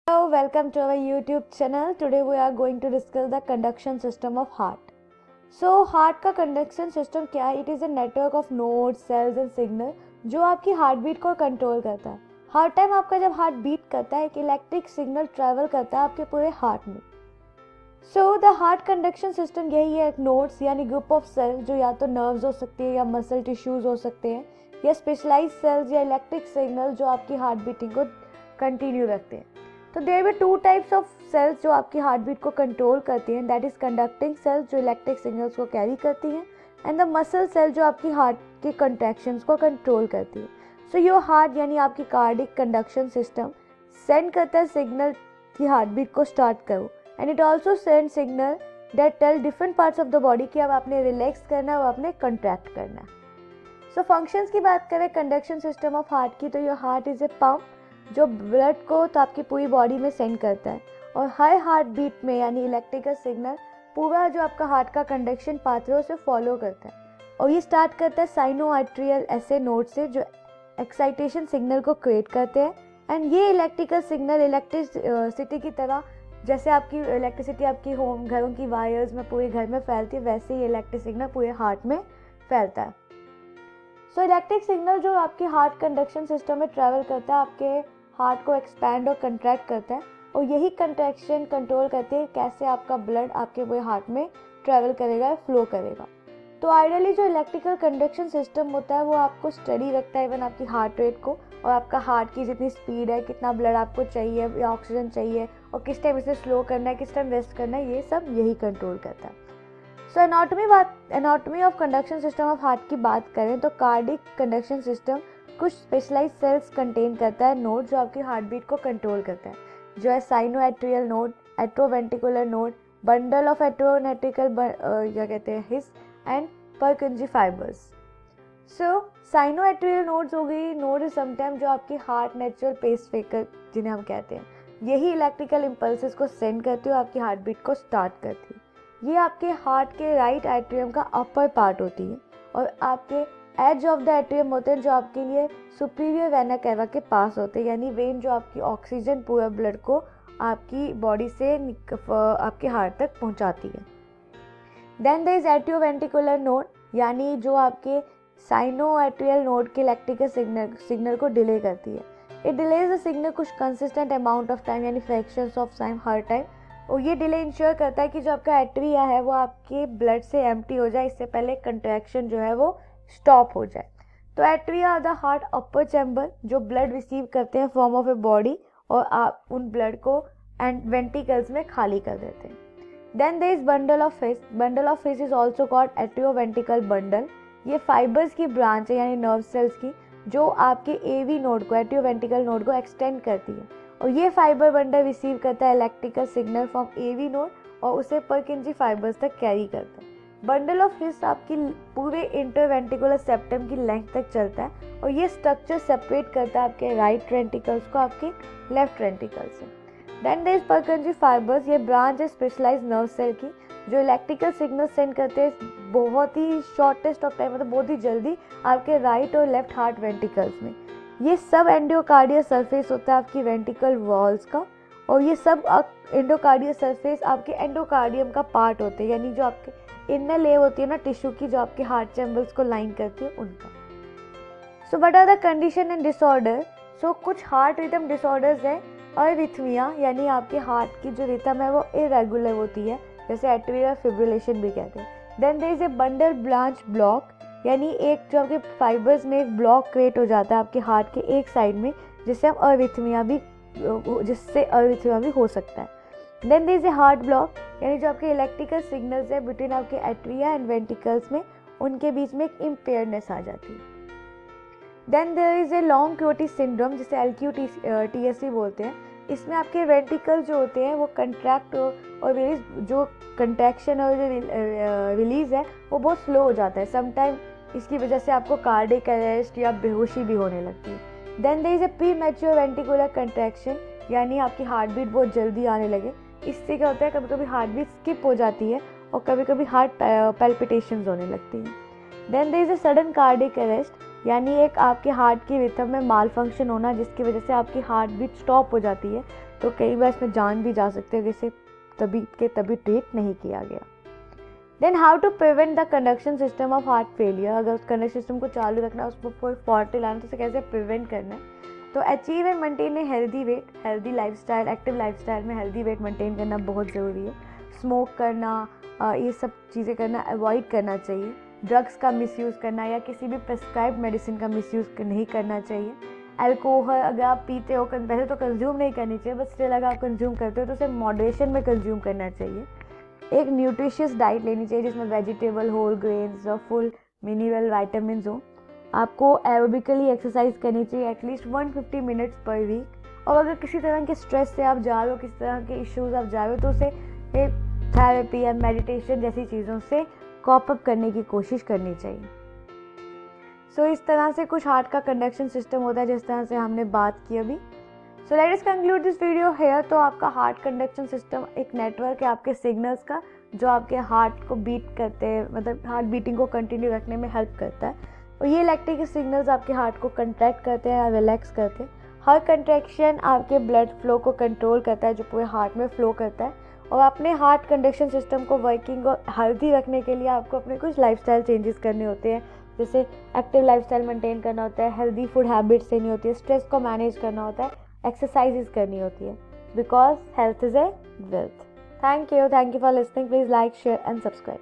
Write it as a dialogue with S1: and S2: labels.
S1: Hello, welcome to our YouTube channel. Today we are going to discuss the conduction system of heart. So heart का conduction system क्या है? It is a network of nodes, cells and signal जो आपकी heart beat को control करता है. हर time आपका जब हार्ट बीट करता है एक इलेक्ट्रिक सिग्नल ट्रैवल करता है आपके पूरे हार्ट में. So the heart conduction system यही है, एक नोड्स यानी ग्रुप ऑफ सेल्स जो या तो नर्व्स हो सकती है या मसल टिश्यूज हो सकते हैं या स्पेशलाइज सेल्स या इलेक्ट्रिक सिग्नल जो आपकी हार्ट बीटिंग को कंटिन्यू रखते हैं. तो there be two types of cells जो आपकी हार्ट बीट को कंट्रोल करती हैं, दैट इज कंडक्टिंग सेल्स जो इलेक्ट्रिक सिग्नल्स को कैरी करती हैं एंड द मसल सेल जो आपकी हार्ट के कंट्रैक्शंस को कंट्रोल करती है. सो योर हार्ट यानी आपकी कार्डिक कंडक्शन सिस्टम सेंड करता है सिग्नल की हार्ट बीट को स्टार्ट करो and it also send signal that tell different parts of the body कि अब आपने रिलैक्स करना है और आपने कंट्रैक्ट करना है. सो फंक्शंस की बात करें कंडक्शन सिस्टम ऑफ हार्ट की, तो your heart is a pump जो ब्लड को तो आपकी पूरी बॉडी में सेंड करता है और हर हार्ट बीट में यानी इलेक्ट्रिकल सिग्नल पूरा जो आपका हार्ट का कंडक्शन पाथवे उसे फॉलो करता है और ये स्टार्ट करता है साइनो आर्टेरियल ऐसे नोड से जो एक्साइटेशन सिग्नल को क्रिएट करते हैं एंड ये इलेक्ट्रिकल सिग्नल इलेक्ट्रिसिटी की तरह जैसे आपकी इलेक्ट्रिसिटी आपकी होम घरों की वायर्स में पूरे घर में फैलती है वैसे ही इलेक्ट्रिक सिग्नल पूरे हार्ट में फैलता है. सो इलेक्ट्रिक सिग्नल जो आपकी हार्ट कंडक्शन सिस्टम में ट्रैवल करता है आपके हार्ट को एक्सपैंड और कंट्रैक्ट करता है और यही कंट्रैक्शन कंट्रोल करती है कैसे आपका ब्लड आपके पूरे हार्ट में ट्रैवल करेगा, फ्लो करेगा. तो आइडियली जो इलेक्ट्रिकल कंडक्शन सिस्टम होता है वो आपको स्टडी रखता है इवन आपकी हार्ट रेट को और आपका हार्ट की जितनी स्पीड है, कितना ब्लड आपको चाहिए या ऑक्सीजन चाहिए और किस टाइम इसे स्लो करना है, किस टाइम रेस्ट करना है, ये सब यही कंट्रोल करता है. So anatomy of conduction system of heart की बात करें तो कार्डिक कंडक्शन सिस्टम कुछ स्पेशलाइज सेल्स कंटेन करता है, नोड जो आपकी हार्ट बीट को कंट्रोल करता है, जो है sino atrial node, atrioventricular node, bundle of atrioventricular क्या कहते हैं His and Purkinje fibres. So sino atrial nodes हो गई, नोड इज समटाइम जो आपकी हार्ट नेचुरल पेस मेकर जिन्हें हम कहते हैं, यही इलेक्ट्रिकल इम्पल्सेस को सेंड करती है और आपकी हार्ट बीट को स्टार्ट करती है. ये आपके हार्ट के राइट एट्रियम का अपर पार्ट होती है और आपके एज ऑफ द एट्रियम होते हैं जो आपके लिए सुपीरियर वेना कैवा के पास होते हैं, यानी वेन जो आपकी ऑक्सीजन पूरा ब्लड को आपकी बॉडी से आपके हार्ट तक पहुंचाती है. Then there is atrioventricular node यानी जो आपके साइनो एट्रियल नोड के इलेक्ट्रिकल सिग्नल को डिले करती है. इट डिलेज द सिग्नल कुछ कंसिस्टेंट अमाउंट ऑफ टाइम यानी फ्रैक्शंस ऑफ टाइम हर टाइम और ये डिले इंश्योर करता है कि जो आपका एट्रिया है वो आपके ब्लड से एम्प्टी हो जाए, इससे पहले कंट्रैक्शन जो है वो स्टॉप हो जाए. तो atria are the heart upper chamber जो ब्लड रिसीव करते हैं फॉर्म ऑफ ए बॉडी और आप उन ब्लड को एंड वेंट्रिकल्स में खाली कर देते हैं. Then there is bundle of His. Bundle of His is also called atrioventricular bundle. ये फाइबर्स की ब्रांच है यानी नर्व सेल्स की जो आपके एवी नोड को एट्रियोवेंट्रिकल नोड को एक्सटेंड करती है और ये फाइबर बंडल रिसीव करता है electrical signal from AV node और उसे परकिंजी फाइबर्स तक कैरी करता है. बंडल ऑफ हिस आपकी पूरे इंटरवेंट्रिकुलर सेप्टम की लेंथ तक चलता है और ये स्ट्रक्चर सेपरेट करता है आपके राइट वेंट्रिकल्स को आपके लेफ्ट वेंट्रिकल से. Then there is Purkinje fibres. ये ब्रांच है स्पेशलाइज्ड नर्व सेल की जो इलेक्ट्रिकल सिग्नल सेंड करते हैं बहुत ही शॉर्टेस्ट ऑफ टाइम मतलब बहुत ही जल्दी आपके राइट और लेफ्ट हार्ट वेंट्रिकल्स में. ये सब एंडोकार्डियल सरफेस होता है आपकी वेंट्रिकल वॉल्स का और ये सब एंडोकार्डियल सरफेस आपके एंडोकार्डियम का पार्ट होते हैं यानी जो आपके इनर लेयर होती है ना टिश्यू की जो आपके हार्ट चैम्बर्स को लाइन करती है उनका. So what are the condition and disorder. So कुछ हार्ट रिदम डिसऑर्डर्स है अरिथमिया यानी आपके हार्ट की जो रिदम है वो इरेगुलर होती है जैसे एट्रियल फिब्रिलेशन भी कहते हैं. Then there is a bundle branch block यानी एक जो आपके फाइबर्स में एक ब्लॉक क्रिएट हो जाता है आपके हार्ट के एक साइड में जिससे हम अरिथमिया भी हो सकता है. Then there is a heart block यानी जो आपके इलेक्ट्रिकल सिग्नल्स है बिटवीन आपके एट्रिया एंड वेंट्रिकल्स में उनके बीच में एक इम्पेयर्डनेस आ जाती है. Then there is a long QT syndrome जिसे LQTSC बोलते हैं. इसमें आपके वेंट्रिकल जो होते हैं वो कंट्रैक्ट और रिलीज जो कंट्रैक्शन और जो रिलीज है वो बहुत स्लो हो जाता है. समटाइम इसकी वजह से आपको कार्डियक अरेस्ट या बेहोशी भी होने लगती है. Then there is a premature ventricular contraction यानी आपकी हार्ट बीट बहुत जल्दी आने लगे. इससे क्या होता है कभी कभी हार्ट बीट स्किप हो जाती है और कभी कभी हार्ट पैल्पिटेशंस होने लगती हैं. Then there is a sudden cardiac arrest यानी एक आपके हार्ट की रिथम में माल फंक्शन होना जिसकी वजह से आपकी हार्ट बीट स्टॉप हो जाती है. तो कई बार इसमें जान भी जा सकती है कि इसे तभी ट्रीट नहीं किया गया। Then how to prevent the conduction system of heart failure. अगर उस कंडक्शन सिस्टम को चालू रखना है, उसको कोई फॉल्ट लाना, तो उसे कैसे प्रिवेंट करना है? तो achieve and maintain a healthy weight, healthy lifestyle, active lifestyle में हेल्दी वेट मेंटेन करना बहुत ज़रूरी है। स्मोक करना, ये सब चीज़ें करना अवॉइड करना चाहिए। ड्रग्स का मिसयूज़ करना या किसी भी प्रिस्क्राइब्ड मेडिसिन का मिसयूज़ नहीं करना चाहिए। अल्कोहल अगर आप पीते हो, पहले तो कंज्यूम नहीं करनी चाहिए, बट स्टिल अगर आप कंज्यूम करते हो तो उसे मॉडरेशन में कंज्यूम करना चाहिए। एक न्यूट्रिशियस डाइट लेनी चाहिए जिसमें वेजिटेबल, होल ग्रेन्स और फुल मिनरल वाइटामिन हो। आपको एरोबिकली एक्सरसाइज करनी चाहिए एटलीस्ट 150 मिनट्स पर वीक। और अगर किसी तरह के स्ट्रेस से आप जा रहे हो, किसी तरह के इश्यूज आप जा रहे हो, तो उसे एक थेरेपी या मेडिटेशन जैसी चीज़ों से कॉप अप करने की कोशिश करनी चाहिए। सो इस तरह से कुछ हार्ट का कंडक्शन सिस्टम होता है जिस तरह से हमने बात की अभी। So let us conclude this video hair. तो आपका हार्ट कंडक्शन सिस्टम एक नेटवर्क है आपके सिग्नल्स का, जो आपके हार्ट को बीट करते हैं, मतलब हार्ट बीटिंग को कंटिन्यू रखने में हेल्प करता है। और ये इलेक्ट्रिकल सिग्नल्स आपके हार्ट को कंट्रैक्ट करते हैं या रिलैक्स करते हैं। हर कंट्रैक्शन आपके ब्लड फ्लो को कंट्रोल करता है, जो पूरे हार्ट में फ्लो करता है। और अपने हार्ट कंडक्शन सिस्टम को वर्किंग और हेल्दी रखने के लिए आपको अपने कुछ लाइफस्टाइल चेंजेस करने होते हैं, जैसे एक्टिव लाइफस्टाइल मेंटेन करना होता है, हेल्दी फूड हैबिट्स लेनी होती है, स्ट्रेस को मैनेज करना होता है, एक्सरसाइजेस करनी होती है, because health is a wealth. Thank you for listening. Please like, share and subscribe.